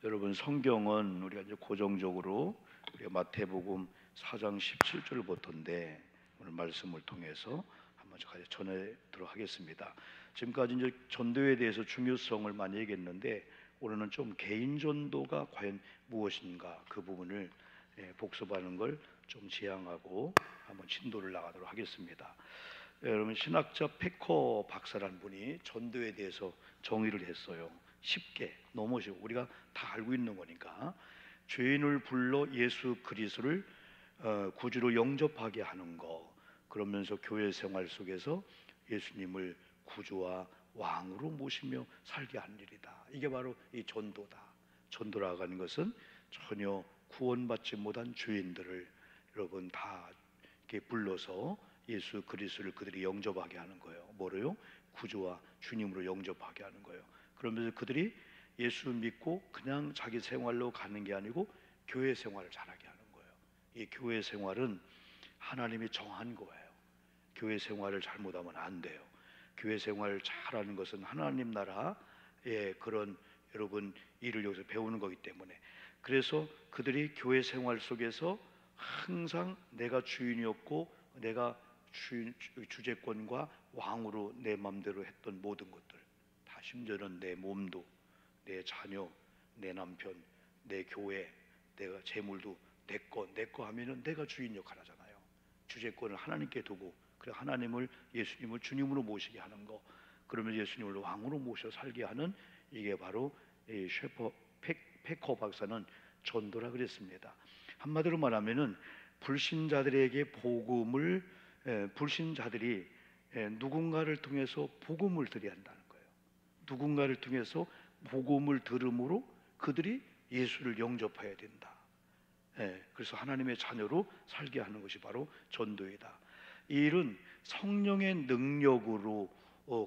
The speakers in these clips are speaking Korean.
여러분, 성경은 우리가 이제 고정적으로 우리가 마태복음 4장 17절부터인데 오늘 말씀을 통해서 한번 전하도록 하겠습니다. 지금까지 이제 전도에 대해서 중요성을 많이 얘기했는데 오늘은 좀 개인 전도가 과연 무엇인가 그 부분을 복습하는 걸 좀 지향하고 한번 진도를 나가도록 하겠습니다. 여러분, 신학자 페커 박사라는 분이 전도에 대해서 정의를 했어요. 쉽게 너무 쉽고 우리가 다 알고 있는 거니까 죄인을 불러 예수 그리스도를 구주로 영접하게 하는 거, 그러면서 교회 생활 속에서 예수님을 구주와 왕으로 모시며 살게 하는 일이다. 이게 바로 이 전도다. 전도라고 하는 것은 전혀 구원받지 못한 죄인들을 여러분 다 이렇게 불러서 예수 그리스도를 그들이 영접하게 하는 거예요. 뭐로요? 구주와 주님으로 영접하게 하는 거예요. 그러면서 그들이 예수 믿고 그냥 자기 생활로 가는 게 아니고 교회 생활을 잘하게 하는 거예요. 이 교회 생활은 하나님이 정한 거예요. 교회 생활을 잘못하면 안 돼요. 교회 생활을 잘하는 것은 하나님 나라의 그런 여러분 일을 여기서 배우는 거기 때문에, 그래서 그들이 교회 생활 속에서 항상 내가 주인이었고 내가 주재권과 왕으로 내 마음대로 했던 모든 것들 다, 심지어는 내 몸도, 내 자녀, 내 남편, 내 교회, 내가 재물도 내 거 하면은 내가 주인 역할 하잖아요. 주재권을 하나님께 두고, 그래 하나님을, 예수님을 주님으로 모시게 하는 거, 그러면 예수님을 왕으로 모셔 살게 하는, 이게 바로 이 페커 박사는 전도라 그랬습니다. 한마디로 말하면은 불신자들에게 복음을, 불신자들이 누군가를 통해서 복음을 드려야 한다는 거예요. 누군가를 통해서 복음을 들음으로 그들이 예수를 영접해야 된다. 그래서 하나님의 자녀로 살게 하는 것이 바로 전도이다. 이 일은 성령의 능력으로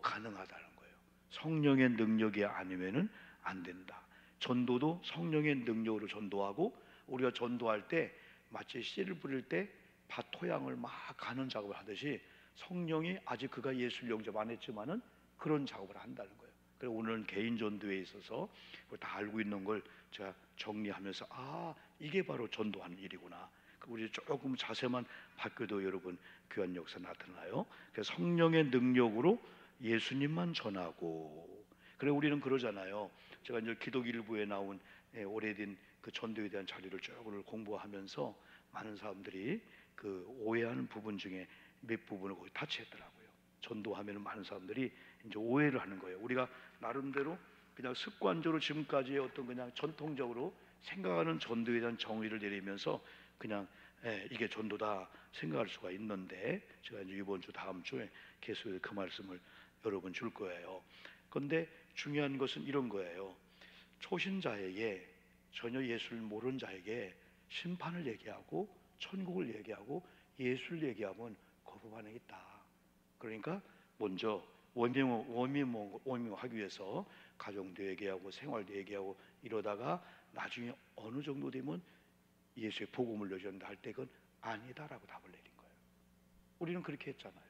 가능하다는 거예요. 성령의 능력이 아니면은 안 된다. 전도도 성령의 능력으로 전도하고, 우리가 전도할 때 마치 씨를 뿌릴 때 밭 토양을 막 가는 작업을 하듯이 성령이 아직 그가 예수를 영접 안 했지만은 그런 작업을 한다는 거예요. 그래서 오늘은 개인 전도에 있어서 다 알고 있는 걸 제가 정리하면서, 아, 이게 바로 전도하는 일이구나. 우리 조금 자세만 바뀌어도 여러분 귀한 역사 나타나요. 그래서 성령의 능력으로 예수님만 전하고, 그래 우리는 그러잖아요. 제가 이제 기독일부에 나온 오래된 그 전도에 대한 자료를 쭉 오늘 공부하면서 많은 사람들이 그 오해하는 부분 중에 몇 부분을 거기 타치했더라고요. 전도하면 많은 사람들이 이제 오해를 하는 거예요. 우리가 나름대로 그냥 습관적으로 지금까지의 어떤 그냥 전통적으로 생각하는 전도에 대한 정의를 내리면서 그냥 이게 전도다 생각할 수가 있는데, 제가 이제 이번 주 다음 주에 계속 그 말씀을 여러분 줄 거예요. 그런데 중요한 것은 이런 거예요. 초신자에게, 전혀 예수를 모르는 자에게 심판을 얘기하고 천국을 얘기하고 예수를 얘기하면 거부 반응이 있다. 그러니까 먼저 원명하기 위해서 가정도 얘기하고 생활도 얘기하고 이러다가 나중에 어느 정도 되면 예수의 복음을 내준다 할 때 그건 아니다라고 답을 내린 거예요. 우리는 그렇게 했잖아요.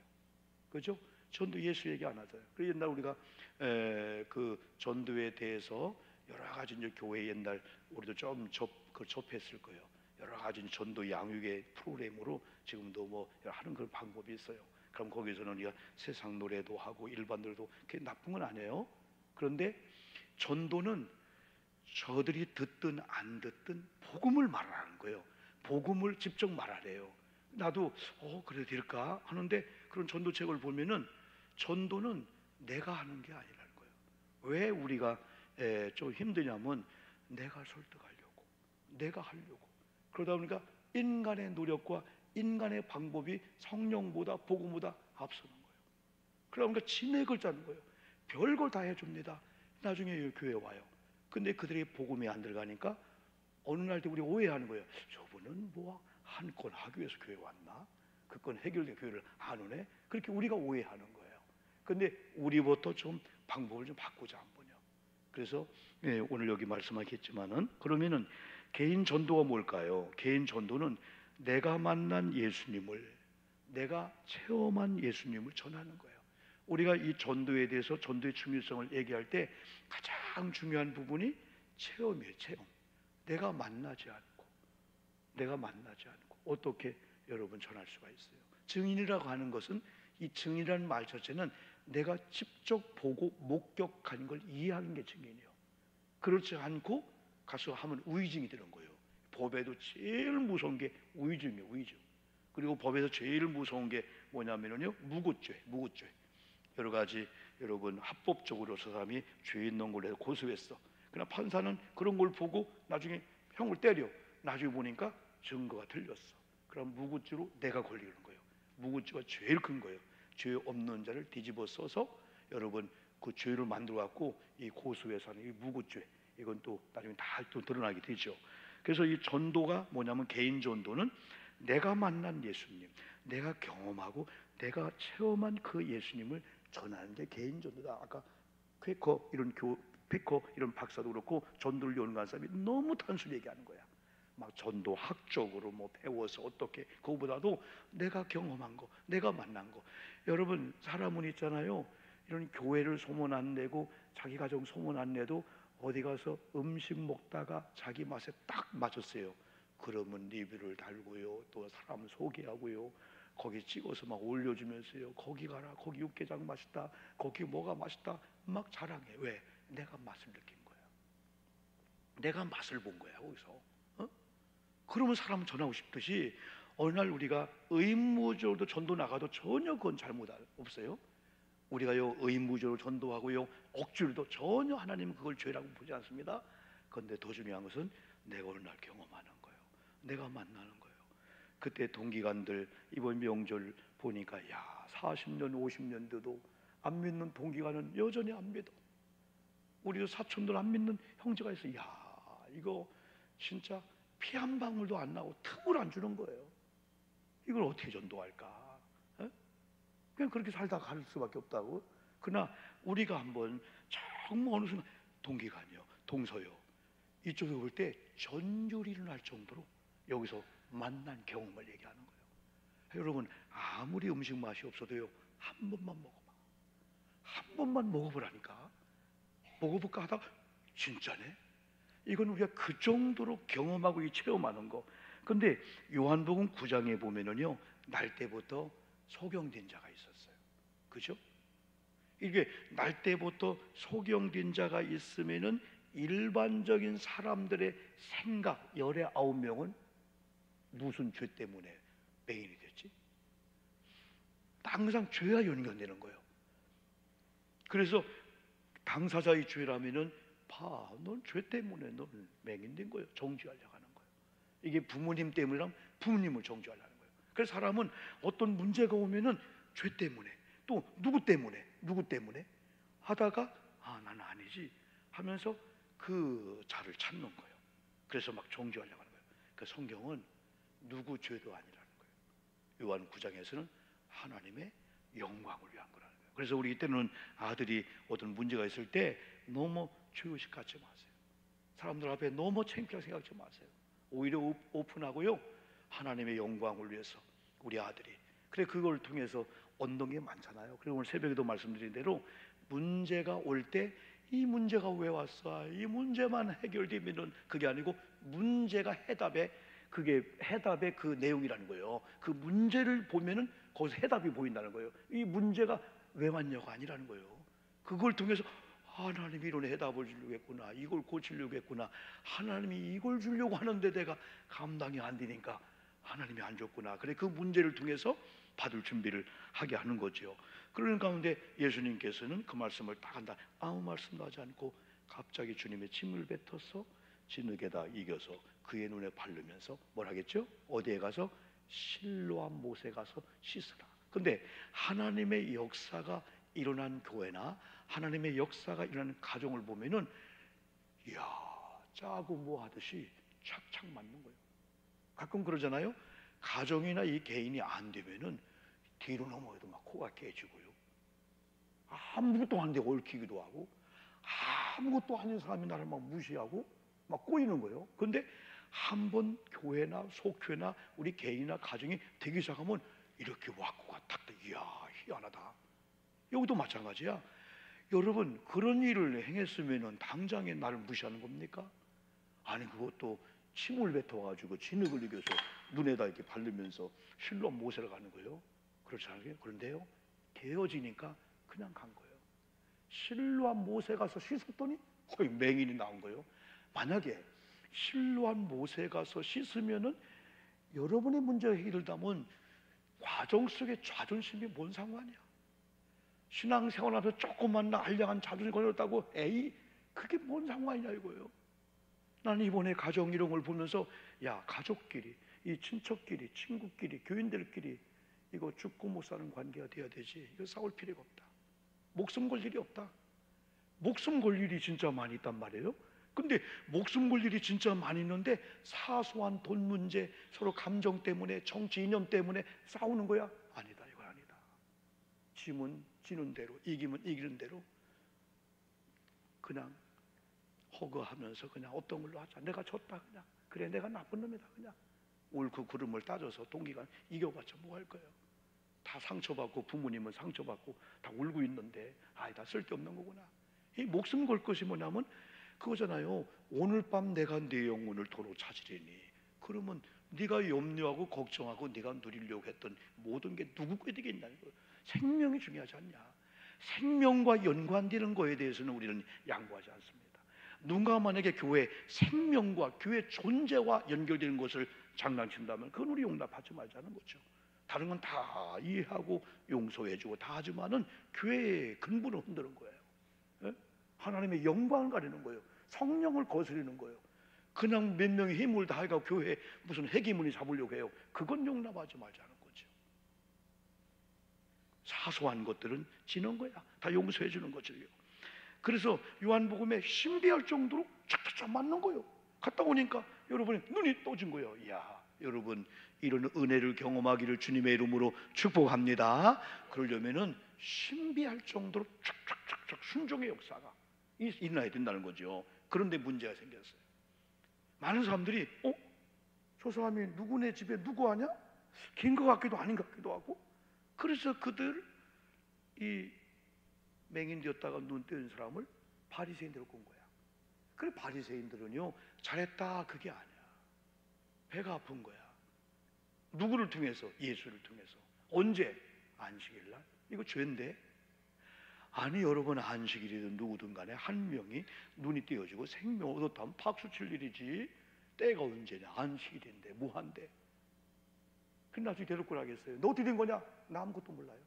그죠? 전도 예수 얘기 안 하잖아요. 그래서 옛날 우리가 그 전도에 대해서 여러 가지 이제 교회 옛날 우리도 좀 접했을 거예요. 여러 가지 전도 양육의 프로그램으로 지금도 뭐 하는 그런 방법이 있어요. 그럼 거기서는 우리가 세상 노래도 하고 일반들도 그게 나쁜 건 아니에요. 그런데 전도는 저들이 듣든 안 듣든 복음을 말하는 거예요. 복음을 직접 말하래요. 나도 그래 될까 하는데 그런 전도책을 보면은 전도는 내가 하는 게 아니라는 거예요. 왜 우리가 좀 힘드냐면 내가 설득하려고, 내가 하려고, 그러다 보니까 인간의 노력과 인간의 방법이 성령보다 복음보다 앞서는 거예요. 그러다 보니까 진액을 짜는 거예요. 별걸 다 해줍니다. 나중에 교회 와요. 근데 그들이 복음이 안 들어가니까 어느 날 때 우리 오해하는 거예요. 저분은 뭐 한 건 하기 위해서 교회 왔나? 그 건 해결된 교회를 안 오네? 그렇게 우리가 오해하는 거예요. 근데 우리부터 좀 방법을 좀 바꾸자 한번요. 그래서 오늘 여기 말씀하겠지만은, 그러면은 개인 전도가 뭘까요? 개인 전도는 내가 만난 예수님을, 내가 체험한 예수님을 전하는 거예요. 우리가 이 전도에 대해서 전도의 중요성을 얘기할 때 가장 중요한 부분이 체험이에요. 체험. 내가 만나지 않고 어떻게 여러분 전할 수가 있어요? 증인이라고 하는 것은, 이 증인이라는 말 자체는 내가 직접 보고 목격한 걸 이해하는 게 증인이에요. 그렇지 않고 가서 하면 우의증이 되는 거예요. 법에도 제일 무서운 게 우의증이에요. 우의증. 그리고 법에서 제일 무서운 게 뭐냐면요, 무고죄. 여러 가지 여러분 합법적으로 저 사람이 죄 있는 걸 해서 고소했어. 그러나 판사는 그런 걸 보고 나중에 형을 때려. 나중에 보니까 증거가 틀렸어. 그럼 무고죄로 내가 걸리는 거예요. 무고죄가 제일 큰 거예요. 죄 없는 자를 뒤집어 써서 여러분 그 죄를 만들어 갖고 이 고소해서 하는 이 무고죄, 이건 또 나중에 다 또 드러나게 되죠. 그래서 이 전도가 뭐냐면, 개인 전도는 내가 만난 예수님, 내가 경험하고 내가 체험한 그 예수님을 전하는 게 개인 전도다. 아까 퀘커 이런 박사도 그렇고 전도를 연구한 사람이 너무 단순히 얘기하는 거야. 막 전도학적으로 뭐 배워서 어떻게, 그거보다도 내가 경험한 거, 내가 만난 거. 여러분, 사람은 있잖아요, 이런 교회를 소문 안 내고 자기 가정 소문 안 내도 어디 가서 음식 먹다가 자기 맛에 딱 맞았어요. 그러면 리뷰를 달고요, 또 사람 소개하고요, 거기 찍어서 막 올려주면서요, 거기 가라, 거기 육개장 맛있다, 거기 뭐가 맛있다, 막 자랑해. 왜? 내가 맛을 느낀 거야. 내가 맛을 본 거야 거기서. 그러면 사람은 전하고 싶듯이, 어느 날 우리가 의무적으로 전도 나가도 전혀 그건 잘못 없어요. 우리가요 의무적으로 전도하고요 억지로도 전혀 하나님은 그걸 죄라고 보지 않습니다. 그런데 더 중요한 것은 내가 어느 날 경험하는 거예요. 내가 만나는 거예요. 그때 동기간들 이번 명절 보니까, 야, 40년 50년 돼도 안 믿는 동기간은 여전히 안 믿어. 우리도 사촌들 안 믿는 형제가 있어. 야, 이거 진짜 피 한 방울도 안 나고 틈을 안 주는 거예요. 이걸 어떻게 전도할까? 그냥 그렇게 살다 갈 수밖에 없다고. 그러나 우리가 한번 정말 어느 순간 동기간이요, 동서요, 이쪽에 올 때 전율이 일어날 정도로 여기서 만난 경험을 얘기하는 거예요. 여러분, 아무리 음식 맛이 없어도요, 한 번만 먹어봐. 한 번만 먹어보라니까. 먹어볼까 하다가 진짜네. 이건 우리가 그 정도로 경험하고 체험하는 거. 근데 요한복음 9장에 보면은요, 날 때부터 소경된 자가 있었어요. 그죠? 이게 날 때부터 소경된 자가 있으면은 일반적인 사람들의 생각, 열의 9명은 무슨 죄 때문에 맹인이 됐지? 항상 죄와 연관되는 거예요. 그래서 당사자의 죄라면은, 봐, 넌 죄 때문에 넌 맹인된 거예요. 정죄하려고 하는 거예요. 이게 부모님 때문이라면 부모님을 정죄하려는 거예요. 그래서 사람은 어떤 문제가 오면은 죄 때문에, 또 누구 때문에 하다가, 아, 나는 아니지 하면서 그 자를 찾는 거예요. 그래서 막 정죄하려고 하는 거예요. 그 성경은 누구 죄도 아니라는 거예요. 요한 9장에서는 하나님의 영광을 위한 거라는 거예요. 그래서 우리 이때는 아들이 어떤 문제가 있을 때 너무 죄의식 갖지 마세요. 사람들 앞에 너무 창피하게 생각하지 마세요. 오히려 오픈하고요, 하나님의 영광을 위해서 우리 아들이, 그래, 그걸 통해서 얻는 게 많잖아요. 그리고 오늘 새벽에도 말씀드린 대로 문제가 올 때 이 문제가 왜 왔어? 이 문제만 해결되면은 그게 아니고, 문제가 그게 해답의 그 내용이라는 거예요. 그 문제를 보면은 거기서 해답이 보인다는 거예요. 이 문제가 왜 왔냐가 아니라는 거예요. 그걸 통해서 하나님이 이런 해답을 주려고 했구나, 이걸 고치려고 했구나, 하나님이 이걸 주려고 하는데 내가 감당이 안 되니까 하나님이 안 줬구나. 그래, 그 문제를 통해서 받을 준비를 하게 하는 거죠. 그러는 가운데 예수님께서는 그 말씀을 딱 한다. 아무 말씀도 하지 않고 갑자기 주님의 침을 뱉어서 진흙에다 이겨서 그의 눈에 바르면서 뭘 하겠죠? 어디에 가서? 실로암 못에 가서 씻으라. 근데 하나님의 역사가 일어난 교회나 하나님의 역사가 일어나는 가정을 보면은, 이야, 짜고 뭐 하듯이 착착 맞는 거예요. 가끔 그러잖아요. 가정이나 이 개인이 안 되면은 뒤로 넘어가도 막 코가 깨지고요, 아무것도 안 되고 얽히기도 하고, 아무것도 아닌 사람이 나를 막 무시하고 막 꼬이는 거예요. 그런데 한번 교회나 속교회나 우리 개인이나 가정이 되기 시작하면 이렇게 와꾸가 탁, 이야, 희한하다. 여기도 마찬가지야. 여러분, 그런 일을 행했으면 당장에 나를 무시하는 겁니까? 아니, 그것도 침을 뱉어가지고 진흙을 이겨서 눈에다 이렇게 바르면서 실로 모세를 가는 거예요. 그렇지 않아요? 그런데요, 개어지니까 그냥 간 거예요. 실로한 모세 가서 씻었더니 거의 맹인이 나온 거예요. 만약에 실로한 모세 가서 씻으면은 여러분의 문제가 해결되면 과정 속에 자존심이 뭔 상관이야? 신앙생활하면서 조금만 알량한 자존심 걸렸다고 에이, 그게 뭔 상관이냐 이거예요. 나는 이번에 가정 이런 걸 보면서, 야, 가족끼리, 이 친척끼리, 친구끼리, 교인들끼리 이거 죽고 못 사는 관계가 돼야 되지. 이거 싸울 필요가 없다. 목숨 걸 일이 없다. 목숨 걸 일이 진짜 많이 있단 말이에요. 근데 목숨 걸 일이 진짜 많이 있는데 사소한 돈 문제, 서로 감정 때문에, 정치 이념 때문에 싸우는 거야? 아니다, 이건 아니다. 지면 지는 대로, 이기면 이기는 대로 그냥 허거하면서 그냥 어떤 걸로 하자. 내가 졌다 그냥. 그래, 내가 나쁜 놈이다 그냥. 옳고 그름을 따져서 동기간 이겨봤자 뭐 할 거예요? 다 상처받고, 부모님은 상처받고 다 울고 있는데 다 쓸데없는 거구나. 이 목숨 걸 것이 뭐냐면 그거잖아요. 오늘 밤 내가 네 영혼을 도로 찾으리니. 그러면 네가 염려하고 걱정하고 네가 누리려고 했던 모든 게 누구 거에 되겠냐는 거예요. 생명이 중요하지 않냐. 생명과 연관되는 거에 대해서는 우리는 양보하지 않습니다. 누가 만약에 교회 생명과 교회 존재와 연결되는 것을 장난친다면 그건 우리 용납하지 말자는 거죠. 다른 건 다 이해하고 용서해주고 다 하지만은 교회의 근본을 흔드는 거예요. 예? 하나님의 영광을 가리는 거예요. 성령을 거스르는 거예요. 그냥 몇 명이 힘을 다해가 교회에 무슨 해기문이 잡으려고 해요. 그건 용납하지 말자는 거죠. 사소한 것들은 지는 거야. 다 용서해 주는 거죠. 그래서 요한복음에 신비할 정도로 착착착 맞는 거예요. 갔다 오니까 여러분이 눈이 떠진 거예요. 이야, 여러분, 이런 은혜를 경험하기를 주님의 이름으로 축복합니다. 그러려면은 신비할 정도로 착착착착 순종의 역사가 일어나야 된다는 거죠. 그런데 문제가 생겼어요. 많은 사람들이 저 사람이 누구네 집에 누구 하냐? 긴 것 같기도 아닌 것 같기도 하고. 그래서 그들 이 맹인 되었다가 눈 뜨는 사람을 바리새인들로 꾼 거야. 그래, 바리새인들은요 잘했다 그게 아니야. 배가 아픈 거야. 누구를 통해서? 예수를 통해서. 언제? 안식일날. 이거 죄인데. 아니 여러분, 안식일이든 누구든 간에 한 명이 눈이 띄어지고 생명 얻었다면 박수 칠 일이지. 때가 언제냐? 안식일인데 뭐한데? 근데 나중에 대놓고 하겠어요. 너 어떻게 된 거냐? 나 아무것도 몰라요.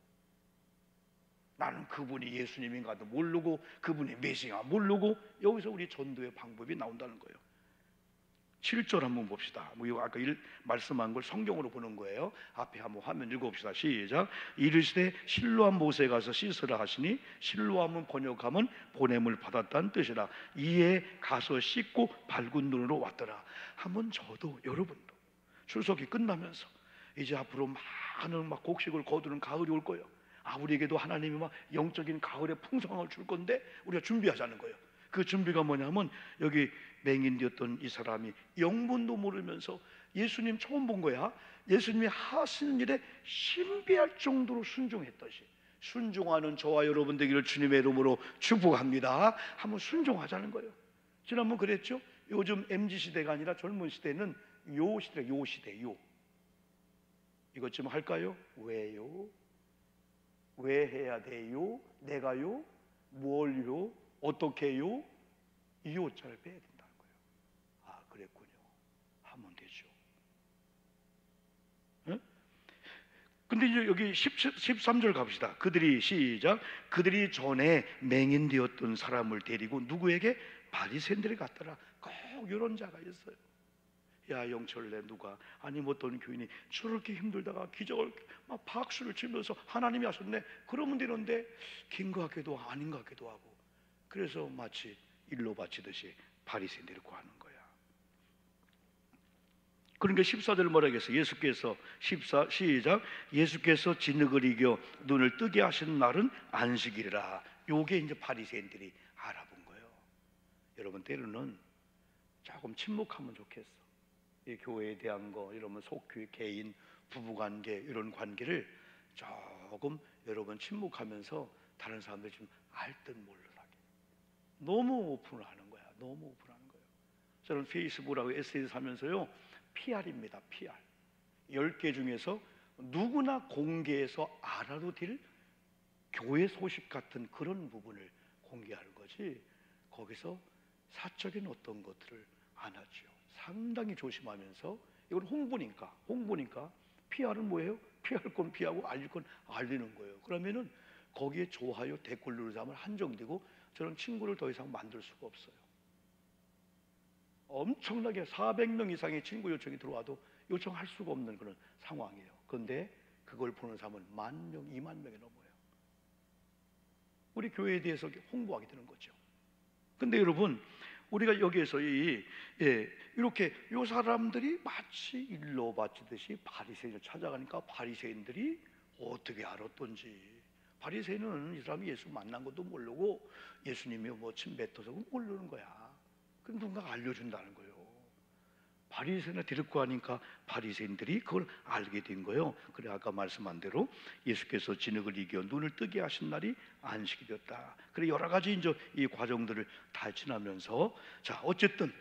나는 그분이 예수님인가도 모르고 그분이 메시아 모르고. 여기서 우리 전도의 방법이 나온다는 거예요. 7절 한번 봅시다. 뭐 이거 아까 말씀한 걸 성경으로 보는 거예요. 앞에 한번 화면 읽어봅시다. 시작. 이르시되 실로암 모세 가서 씻으라 하시니, 실로암은 번역하면 보냄을 받았다는 뜻이라. 이에 가서 씻고 밝은 눈으로 왔더라. 한번 저도 여러분도 출석이 끝나면서 이제 앞으로 많은 곡식을 거두는 가을이 올 거예요. 우리에게도 하나님이 막 영적인 가을의 풍성함을 줄 건데 우리가 준비하자는 거예요. 그 준비가 뭐냐면 여기 맹인되었던 이 사람이 영문도 모르면서 예수님 처음 본 거야. 예수님이 하시는 일에 신비할 정도로 순종했듯이 순종하는 저와 여러분 되기를 주님의 이름으로 축복합니다. 한번 순종하자는 거예요. 지난번 그랬죠. 요즘 MZ시대가 아니라 젊은 시대는 요 시대, 요 시대, 요. 이것 좀 할까요? 왜요? 왜 해야 돼요? 내가요? 뭘요? 어떻게요? 이 요자를 빼야 된다는 거예요. 그랬군요. 하면 되죠. 네? 근데 이제 여기 13절 갑시다. 그들이 시작. 그들이 전에 맹인 되었던 사람을 데리고 누구에게? 바리새인들에 갔더라. 꼭 이런 자가 있어요. 야, 영철래 누가 아니면 어떤 교인이 저렇게 힘들다가 기적을 막 박수를 치면서 하나님이 하셨네. 그러면 되는데 긴 것 같기도 아닌 것 같기도 하고. 그래서 마치 일로 바치듯이 바리새인들을 구하는 거야. 그러니까 14절 뭐라 하겠어요? 예수께서 시작. 예수께서 진흙을 이겨 눈을 뜨게 하신 날은 안식일이라. 요게 이제 바리새인들이 알아본 거예요. 여러분, 때로는 조금 침묵하면 좋겠어. 이 교회에 대한 거 이러면 속교회, 개인, 부부관계 이런 관계를 조금 여러분 침묵하면서 다른 사람들이 좀 알 듯 모르하게 너무 오픈을 하는 거야. 너무 오픈하는 거예요. 저는 페이스북하고 SNS 하면서요, PR입니다. PR. 10개 중에서 누구나 공개해서 알아도 될 교회 소식 같은 그런 부분을 공개하는 거지, 거기서 사적인 어떤 것들을 안 하죠. 상당히 조심하면서, 이건 홍보니까 PR은 뭐예요? 피할 건 피하고 알릴 건 알리는 거예요. 그러면은 거기에 좋아요, 댓글 누르는 사람은 한정되고, 저는 친구를 더 이상 만들 수가 없어요. 엄청나게 400명 이상의 친구 요청이 들어와도 요청할 수가 없는 그런 상황이에요. 그런데 그걸 보는 사람은 10,000명, 20,000명이 넘어요. 우리 교회에 대해서 홍보하게 되는 거죠. 근데 여러분, 우리가 여기에서 이렇게 이 사람들이 마치 일로 바치듯이 바리새인을 찾아가니까 바리새인들이 어떻게 알았던지. 바리새인은 이 사람이 예수 만난 것도 모르고 예수님이 뭐 침 뱉어서 모르는 거야. 그 누군가 알려준다는 거예요. 바리새인을 데리고 가니까 바리새인들이 그걸 알게 된 거예요. 그래, 아까 말씀한 대로 예수께서 진흙을 이겨 눈을 뜨게 하신 날이 안식이 되었다. 그래, 여러 가지 이제 이 과정들을 다 지나면서, 자, 어쨌든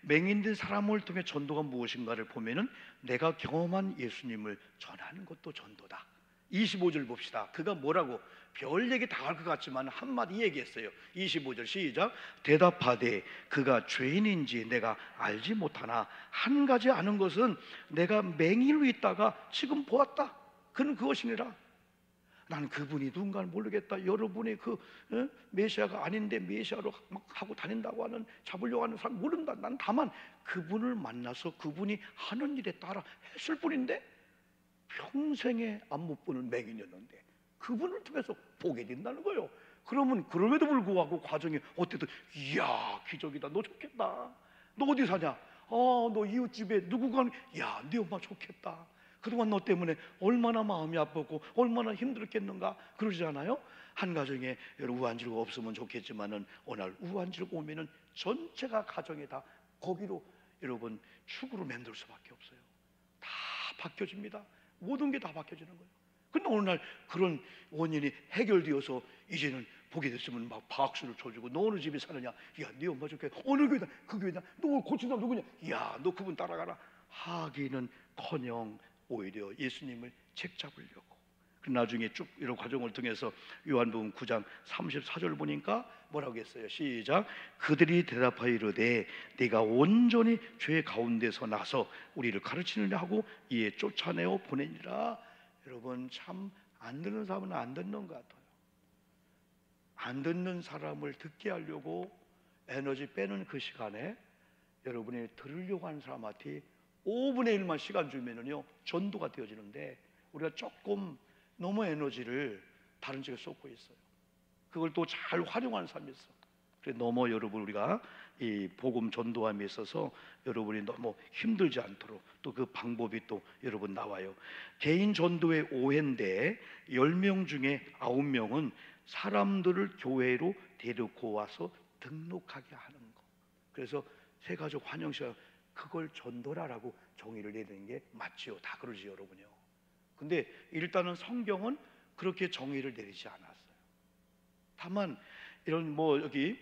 맹인된 사람을 통해 전도가 무엇인가를 보면은 내가 경험한 예수님을 전하는 것도 전도다. 25절 봅시다. 그가 뭐라고, 별 얘기 다 할 것 같지만 한마디 얘기했어요. 25절 시작. 대답하되 그가 죄인인지 내가 알지 못하나 한 가지 아는 것은 내가 맹인으로 있다가 지금 보았다. 그는 그것이니라. 나는 그분이 누군가를 모르겠다. 여러분이 메시아가 아닌데 메시아로 막 하고 다닌다고 하는, 잡으려고 하는 사람 모른다. 난 다만 그분을 만나서 그분이 하는 일에 따라 했을 뿐인데, 평생에 안 못 보는 맹인이었는데 그분을 통해서 보게 된다는 거예요. 그러면 그럼에도 불구하고 과정이 어쨌든, 이야 기적이다. 너 좋겠다. 너 어디 사냐? 너 이웃집에 누구가, 야 네 엄마 좋겠다. 그동안 너 때문에 얼마나 마음이 아프고 얼마나 힘들었겠는가 그러잖아요. 한 가정에 우한지가 없으면 좋겠지만은 어느 날 우한지가 오면은 전체가 가정이 다 거기로 여러분 축으로 만들 수밖에 없어요. 다 바뀌어집니다. 모든 게 다 바뀌어지는 거예요. 근데 어느 날 그런 원인이 해결되어서 이제는 보게 됐으면 막 박수를 쳐주고, 너 어느 집에 사느냐? 야, 네 엄마 좋게. 어느 교회다? 그 교회다. 너 고친 사람 누구냐? 야, 너 그분 따라가라. 하기는커녕 오히려 예수님을 책잡으려고. 나중에 쭉 이런 과정을 통해서 요한복음 9장 34절 보니까 뭐라고 했어요? 시작. 그들이 대답하여 이르되 네가 온전히 죄 가운데서 나서 우리를 가르치느냐 하고 이에 쫓아내어 보내니라. 여러분, 참 안 듣는 사람은 안 듣는 것 같아요. 안 듣는 사람을 듣게 하려고 에너지 빼는 그 시간에 여러분이 들으려고 하는 사람한테 5분의 1만 시간 주면은요 전도가 되어지는데, 우리가 조금 너무 에너지를 다른 쪽에 쏟고 있어요. 그걸 또 잘 활용하는 사람이 있어. 그래, 너무 여러분 우리가 이 복음 전도함에 있어서 여러분이 너무 힘들지 않도록 또 그 방법이 또 여러분 나와요. 개인 전도의 오해인데 10명 중에 9명은 사람들을 교회로 데리고 와서 등록하게 하는 거. 그래서 새가족 환영시간 그걸 전도라라고 정의를 내리는 게 맞지요. 다 그러지 여러분요. 근데 일단은 성경은 그렇게 정의를 내리지 않았어요. 다만 이런 여기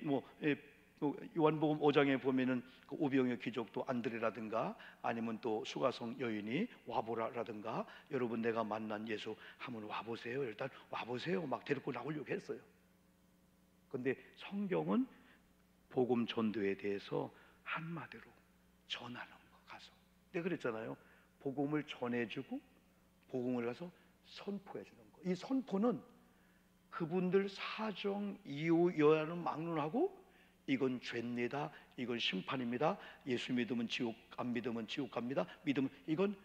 요한복음 5장에 보면은 그 오병이어 귀족도 안드레라든가 아니면 또 수가성 여인이 와보라라든가, 여러분 내가 만난 예수 한번 와보세요. 일단 와보세요. 막 데리고 나오려고 했어요. 근데 성경은 복음 전도에 대해서 한마디로 전하는 거 가서. 내가 그랬잖아요. 복음을 전해주고 복음을 가서 선포해 주는 거. 이 선포는 그분들 사정 이유 여하는 막론하고 이건 죄입니다. 이건 심판입니다. 예수 믿으면 지옥, 안 믿으면 지옥 갑니다. 믿으면, 이건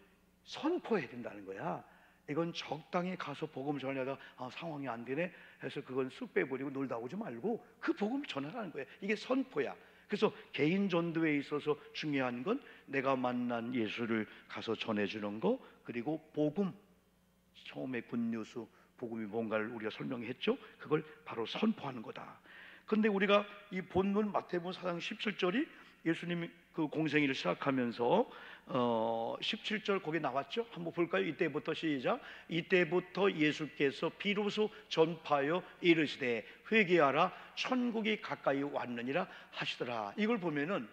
선포해야 된다는 거야. 이건 적당히 가서 복음 전하다가 상황이 안 되네 해서 그건 쑥 빼버리고 놀다 오지 말고 그 복음 전하라는 거야. 이게 선포야. 그래서 개인 전도에 있어서 중요한 건 내가 만난 예수를 가서 전해주는 거, 그리고 복음, 처음에 굿뉴스 복음이 뭔가를 우리가 설명했죠. 그걸 바로 선포하는 거다. 근데 우리가 이 본문 마태복음 4장 17절이 예수님이 그 공생애를 시작하면서 17절 거기 나왔죠? 한번 볼까요? 이때부터 시작. 이때부터 예수께서 비로소 전파하여 이르시되 회개하라 천국이 가까이 왔느니라 하시더라. 이걸 보면은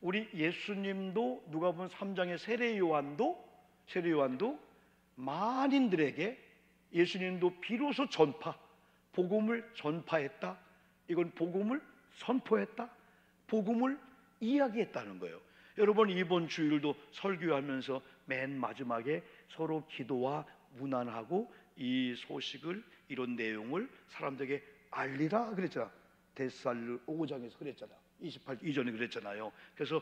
우리 예수님도 누가복음 3장의 세례 요한도 만인들에게 예수님도 비로소 복음을 전파했다. 이건 복음을 선포했다. 복음을 이야기했다는 거예요. 여러분, 이번 주일도 설교하면서 맨 마지막에 서로 기도와 문안하고 이 소식을, 이런 내용을 사람들에게 알리라 그랬잖아. 데살로 5장에서 그랬잖아. 28 이전에 그랬잖아요. 그래서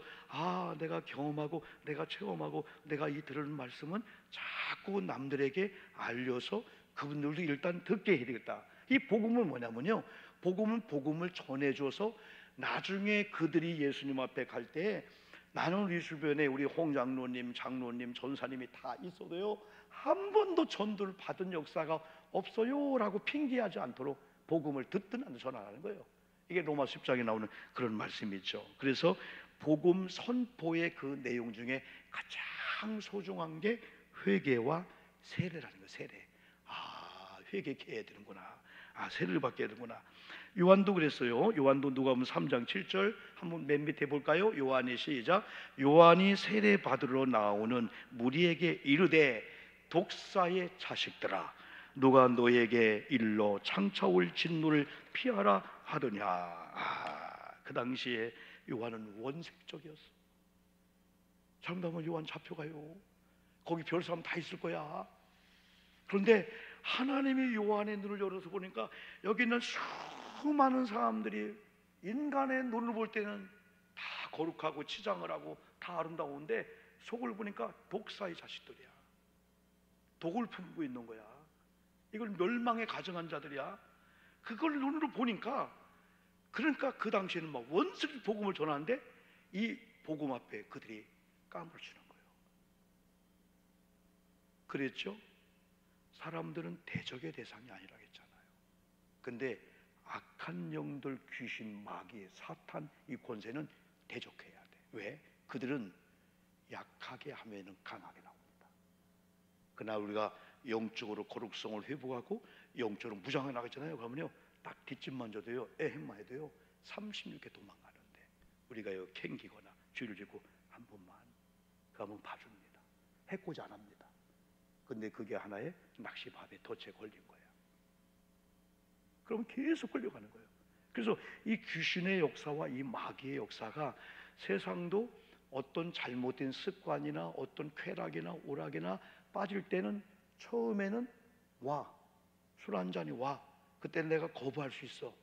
내가 경험하고 내가 체험하고 내가 이 들은 말씀은 자꾸 남들에게 알려서 그분들도 일단 듣게 해야 되겠다. 이 복음은 뭐냐면요, 복음은 복음을 전해줘서 나중에 그들이 예수님 앞에 갈 때 나는 우리 주변에 우리 홍 장로님, 장로님, 전사님이 다 있어도요 한 번도 전도를 받은 역사가 없어요 라고 핑계하지 않도록 복음을 듣든 안 전하는 거예요. 이게 로마서 10장에 나오는 그런 말씀이죠. 그래서 복음 선포의 그 내용 중에 가장 소중한 게 회개와 세례라는 거예요. 세례. 회개해야 되는구나. 세례를 받게 되는구나. 요한도 그랬어요. 요한도 누가복음 3장 7절 한번 맨 밑에 볼까요? 요한이 시작. 요한이 세례 받으러 나오는 무리에게 이르되 독사의 자식들아 누가 너에게 일러 창차올 진노를 피하라 하더냐. 그 당시에 요한은 원색적이었어. 잘못하면 요한 잡혀가요. 거기 별 사람 다 있을 거야. 그런데 하나님이 요한의 눈을 열어서 보니까 여기 있는 수많은 사람들이 인간의 눈을 볼 때는 다 거룩하고 치장을 하고 다 아름다운데 속을 보니까 독사의 자식들이야. 독을 품고 있는 거야. 이걸 멸망에 가정한 자들이야. 그걸 눈으로 보니까, 그러니까 그 당시에는 막 원수를 복음을 전하는데 이 복음 앞에 그들이 까무러치는 거예요. 그랬죠? 사람들은 대적의 대상이 아니라 했잖아요. 근데 악한 영들, 귀신, 마귀, 사탄 이 권세는 대적해야 돼. 왜? 그들은 약하게 하면은 강하게 나옵니다. 그러나 우리가 영적으로 거룩성을 회복하고 영적으로 무장해 나가잖아요. 그러면요 딱 뒷집만 져도요, 애행만 해도요 36개 도망가는데 우리가요 캥기거나 쥐를 쥐고 한 번만 그러면 봐줍니다. 해코지 안 합니다. 근데 그게 하나의 낚시밥에 덫에 걸린 거야. 그러면 계속 끌려가는 거예요. 그래서 이 귀신의 역사와 이 마귀의 역사가 세상도 어떤 잘못된 습관이나 어떤 쾌락이나 오락이나 빠질 때는 처음에는 술 한 잔이 그때 내가 거부할 수 있어.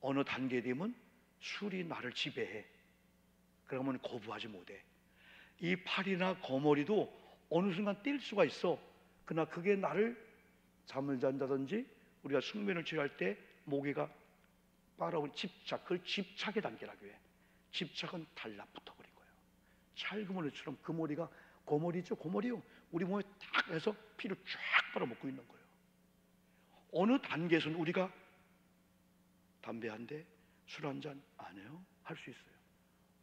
어느 단계 되면 술이 나를 지배해. 그러면 거부하지 못해. 이 팔이나 거머리도 어느 순간 뛸 수가 있어. 그러나 그게 나를 잠을 잔다든지 우리가 숙면을 취할 때 모기가 빨아온 집착, 그걸 집착의 단계라고 해. 집착은 달라붙어 버린 거예요. 찰그머리처럼 그 머리가 거머리죠. 거머리요. 우리 몸에 딱 해서 피를 쫙 빨아먹고 있는 거예요. 어느 단계에서는 우리가 담배 한 대, 술 한 잔 안 해요? 할 수 있어요.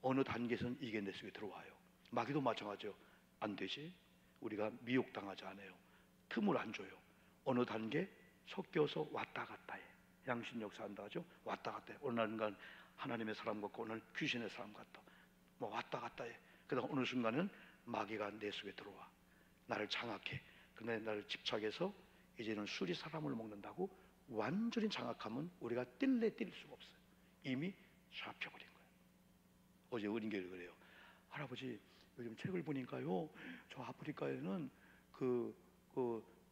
어느 단계에서는 이게 내 속에 들어와요. 마귀도 마찬가지죠. 안 되지. 우리가 미혹당하지 않아요. 틈을 안 줘요. 어느 단계 섞여서 왔다 갔다 해. 양심 역사한다 하죠. 왔다 갔다 해. 어느 날은 하나님의 사람 같고 어느 날 귀신의 사람 같다. 왔다 갔다 해. 그러다 어느 순간은 마귀가 내 속에 들어와. 나를 장악해. 그런데 나를 집착해서 이제는 술이 사람을 먹는다고 완전히 장악하면 우리가 뛸 수가 없어요. 이미 잡혀버린 거예요. 어제 어린교회를 그래요. 할아버지 요즘 책을 보니까요 저 아프리카에는 그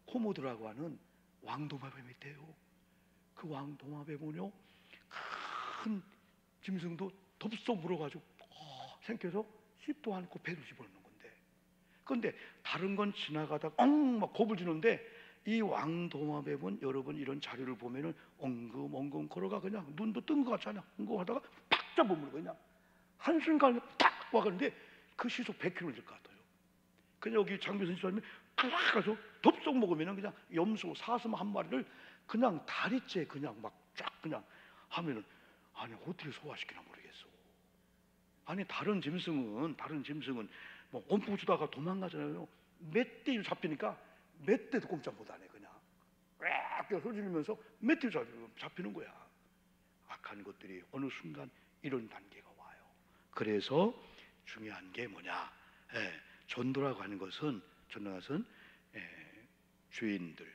코모드라고 하는 왕도마뱀이 있대요. 그 왕도마뱀은요 큰 짐승도 덥석 물어가지고 생겨서 씹도 않고 배를 집어넣는 건데, 그런데 다른 건 지나가다가 막 겁을 주는데 이 왕도마뱀은 여러분 이런 자료를 보면은 엉금엉금 걸어가 그냥 눈도 뜬 것 같잖아. 엉금하다가 팍 잡아먹는 거 그냥 한순간에 딱 와가는데 그 시속 100km 될 것 같아요. 그냥 여기 장비선 시장님이 딱 가서 덥석 먹으면은 그냥 염소, 사슴 한 마리를 그냥 다리째 그냥 막 쫙 그냥 하면은 아니 어떻게 소화시키나 모르겠어. 아니 다른 짐승은 뭐 엄포 주다가 도망가잖아요. 멧돼지 잡히니까 멧돼도 꼼짝 못하네. 그냥 꽉 휘둘리면서 멧돼지 잡히는 거야. 악한 것들이 어느 순간 이런 단계가 와요. 그래서 중요한 게 뭐냐? 전도라고 하는 것은 주인들,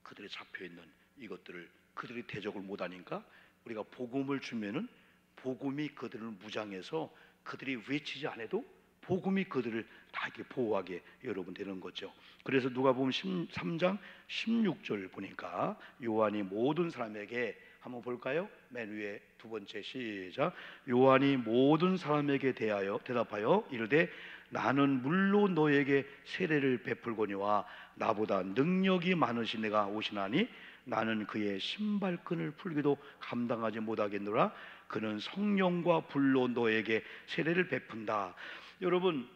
그들이 잡혀 있는 이것들을 그들이 대적을 못하니까 우리가 복음을 주면은 복음이 그들을 무장해서 그들이 외치지 않아도 복음이 그들을 다 이렇게 보호하게 여러분 되는 거죠. 그래서 누가복음 3장 16절 보니까 요한이 모든 사람에게 한번 볼까요? 맨 위에 두 번째 시작. 요한이 모든 사람에게 대답하여 이르되 나는 물로 너에게 세례를 베풀거니와 나보다 능력이 많으신 이가 오시나니 나는 그의 신발끈을 풀기도 감당하지 못하겠노라. 그는 성령과 불로 너에게 세례를 베푼다. 여러분,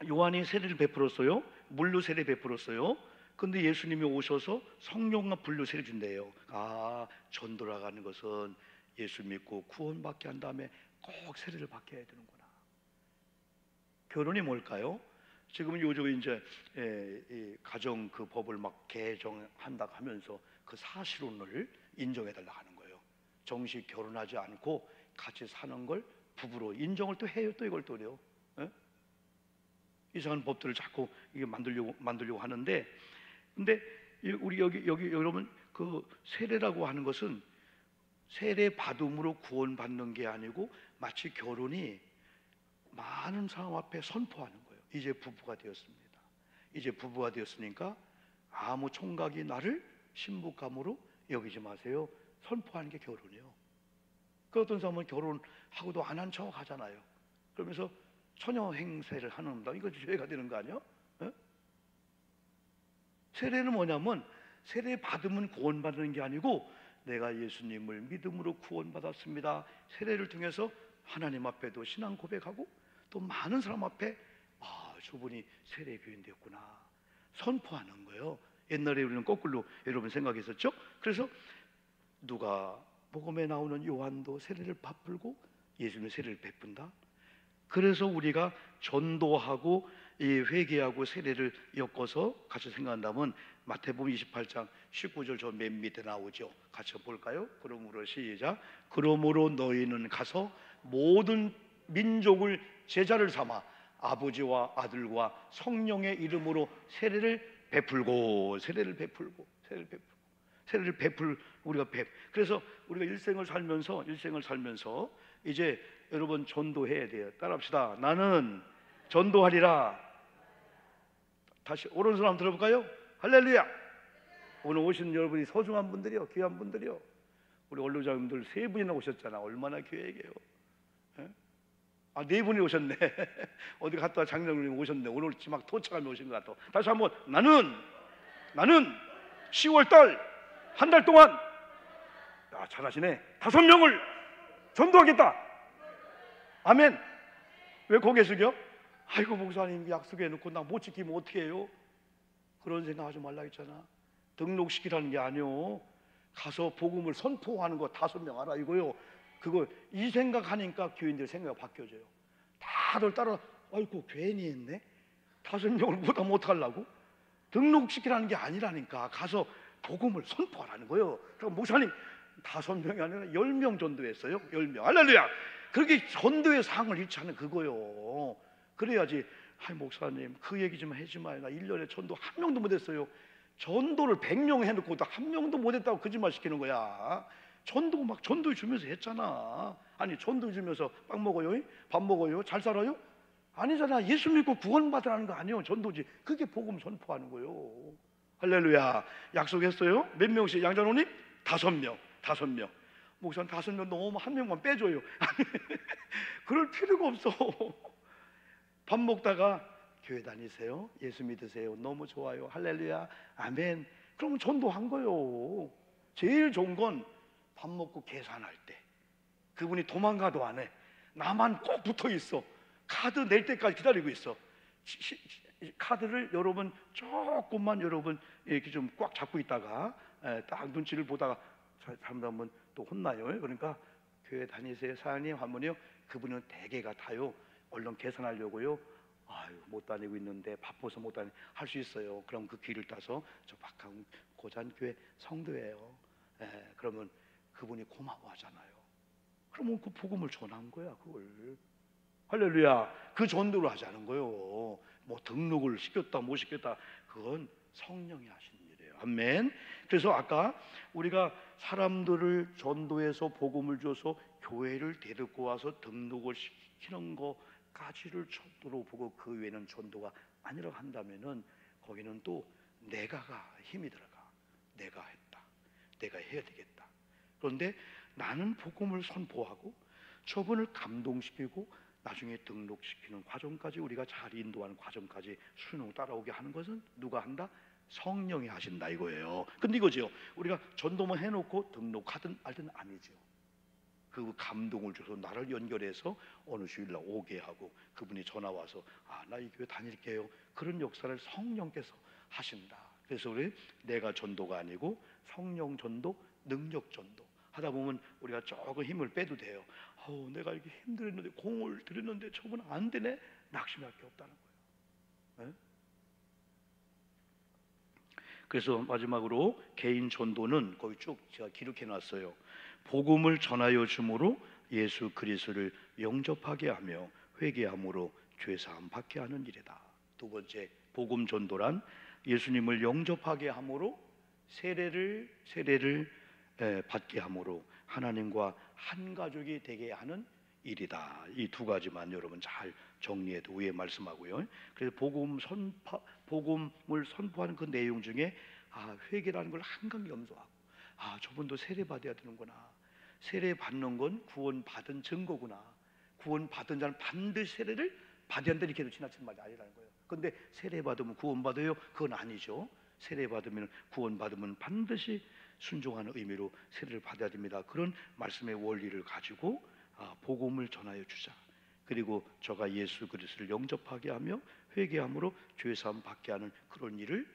요한이 세례를 베풀었어요. 물로 세례 베풀었어요. 근데 예수님이 오셔서 성령과 불로 세례 준대요. 전도라고 하는 것은 예수 믿고 구원받게 한 다음에 꼭 세례를 받게 해야 되는구나. 결혼이 뭘까요? 지금 요즘에 이제 가정 그 법을 막 개정한다고 하면서 그 사실혼을 인정해 달라고 하는 거예요. 정식 결혼하지 않고 같이 사는 걸 부부로 인정을 또 해요. 또 이걸 또요. 이상한 법들을 자꾸 이게 만들려고 하는데, 근데 우리 여기 여러분 그 세례라고 하는 것은 세례 받음으로 구원받는 게 아니고 마치 결혼이 많은 사람 앞에 선포하는 거예요. 이제 부부가 되었습니다. 이제 부부가 되었으니까 아무 총각이 나를 신부감으로 여기지 마세요. 선포하는 게 결혼이에요. 그 어떤 사람은 결혼하고도 안 한 척 하잖아요. 그러면서 처녀 행세를 하는다. 이거 죄가 되는 거 아니야? 세례는 뭐냐면 세례 받으면 구원받는 게 아니고 내가 예수님을 믿음으로 구원받았습니다. 세례를 통해서 하나님 앞에도 신앙 고백하고 또 많은 사람 앞에 저분이 세례 교인 되었구나 선포하는 거예요. 옛날에 우리는 거꾸로 여러분 생각했었죠? 그래서 누가복음에 나오는 요한도 세례를 베풀고 예수님의 세례를 베푼다. 그래서 우리가 전도하고 이 회개하고 세례를 엮어서 같이 생각한다면 마태복음 28장 19절 저 맨 밑에 나오죠. 같이 볼까요? 그러므로 시작. 그러므로 너희는 가서 모든 민족을 제자를 삼아 아버지와 아들과 성령의 이름으로 세례를 베풀고 그래서 우리가 일생을 살면서 이제 여러분 전도해야 돼요. 따라합시다. 나는 전도하리라. 다시 오른손 한번 들어볼까요? 할렐루야. 오늘 오신 여러분이 소중한 분들이요, 귀한 분들이요. 우리 원로자님들 3분이나 오셨잖아. 얼마나 귀해게요. 네 분이 오셨네. 어디 갔다 장로님 오셨네. 오늘 막 도착하면 오신 것 같아. 다시 한번 나는 10월달 한 달 동안 잘하시네. 5명을 전도하겠다. 아멘. 왜 고개 숙여? 아이고 목사님 약속해 놓고 나 못 지키면 어떻게 해요? 그런 생각하지 말라 했잖아. 등록시키라는 게 아니요. 가서 복음을 선포하는 거 5명 알아 이거요. 그거 이 생각하니까 교인들 생각이 바뀌어져요. 다들 따라 아이고 괜히 했네. 5명을 못하면 어떡하려고? 등록시키라는 게 아니라니까. 가서 복음을 선포하라는 거예요. 그럼 목사님 5명이 아니라 10명 전도했어요. 10명. 할렐루야. 그렇게 전도의 상을 잃지 않는 그거요. 그래야지. 목사님 그 얘기 좀 하지 마요. 나 1년에 전도 1명도 못했어요. 전도를 100명 해놓고 1명도 못했다고 거짓말 시키는 거야. 전도 막 전도 주면서 했잖아. 아니 전도 주면서 빵 먹어요? 밥 먹어요? 잘 살아요? 아니잖아. 예수 믿고 구원받으라는 거 아니에요. 전도지. 그게 복음 선포하는 거예요. 할렐루야. 약속했어요? 몇 명씩 양자노님? 5명. 목사님 5명 너무 1명만 빼줘요. 그럴 필요가 없어. 밥 먹다가 교회 다니세요? 예수 믿으세요? 너무 좋아요. 할렐루야. 아멘. 그러면 전도한 거예요. 제일 좋은 건 밥 먹고 계산할 때 그분이 도망가도 안 해. 나만 꼭 붙어 있어. 카드 낼 때까지 기다리고 있어. 카드를 여러분 조금만 여러분 이렇게 좀 꽉 잡고 있다가 딱 눈치를 보다가 잘못하면 또 혼나요. 그러니까 교회 다니세요 사장님 하면요 그분은 대개 같아요. 얼른 계산하려고요. 아유, 못 다니고 있는데 바빠서 못 다니 할 수 있어요. 그럼 그 길을 따서 저 박한 고잔교회 성도예요. 그러면 그분이 고마워하잖아요. 그러면 그 복음을 전한 거야, 그걸. 할렐루야. 그 전도를 하자는 거예요. 뭐 등록을 시켰다 못 시켰다, 그건 성령이 하시는 일이에요. 아멘. 그래서 아까 우리가 사람들을 전도해서 복음을 줘서 교회를 데리고 와서 등록을 시키는 거까지를 전도로 보고 그 외에는 전도가 아니라고 한다면은 거기는 또 내가가 힘이 들어가. 내가 했다, 내가 해야 되겠다. 그런데 나는 복음을 선포하고 저분을 감동시키고 나중에 등록시키는 과정까지, 우리가 잘 인도하는 과정까지 순종 따라오게 하는 것은 누가 한다? 성령이 하신다 이거예요. 근데 이거죠, 우리가 전도만 해놓고 등록하든 말든 아니죠. 그 감동을 줘서 나를 연결해서 어느 주일날 오게 하고 그분이 전화 와서 나 이 교회 다닐게요, 그런 역사를 성령께서 하신다. 그래서 우리 내가 전도가 아니고 성령 전도, 능력 전도 하다 보면 우리가 조금 힘을 빼도 돼요. 내가 이렇게 힘들었는데, 공을 들였는데 저분 안 되네, 낙심할 게 없다는 거예요. 네? 그래서 마지막으로 개인 전도는 거기 쭉 제가 기록해 놨어요. 복음을 전하여 주므로 예수 그리스도를 영접하게 하며 회개함으로 죄 사함 받게 하는 일이다. 두 번째, 복음 전도란 예수님을 영접하게 함으로 세례를 받게 함으로 하나님과 한 가족이 되게 하는 일이다. 이 두 가지만 여러분 잘 정리해도 위에 말씀하고요. 그래서 복음을 선포하는 그 내용 중에 회개라는 걸 항상 염두하고, 저분도 세례 받아야 되는구나, 세례 받는 건 구원 받은 증거구나, 구원 받은 자는 반드시 세례를 받아야 한다, 이렇게 해도 지나친 말이 아니라는 거예요. 근데 세례 받으면 구원 받아요? 그건 아니죠. 세례 받으면 구원 받으면 반드시 순종하는 의미로 세례를 받아야 됩니다. 그런 말씀의 원리를 가지고 복음을 전하여 주자. 그리고 저가 예수 그리스도를 영접하게 하며 회개함으로 죄 사함 받게 하는 그런 일을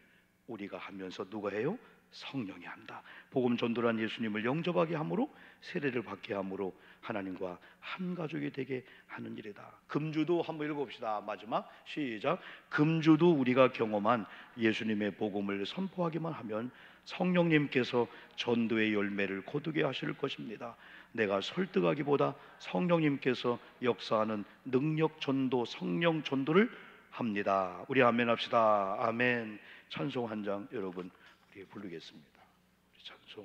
우리가 하면서 누가 해요? 성령이 한다. 복음 전도란 예수님을 영접하게 함으로 세례를 받게 함으로 하나님과 한 가족이 되게 하는 일이다. 금주도 한번 읽어봅시다. 마지막 시작. 금주도 우리가 경험한 예수님의 복음을 선포하기만 하면 성령님께서 전도의 열매를 거두게 하실 것입니다. 내가 설득하기보다 성령님께서 역사하는 능력 전도, 성령 전도를 합니다. 우리 아멘 합시다. 아멘. 찬송 한 장 여러분 우리 부르겠습니다. 우리 찬송.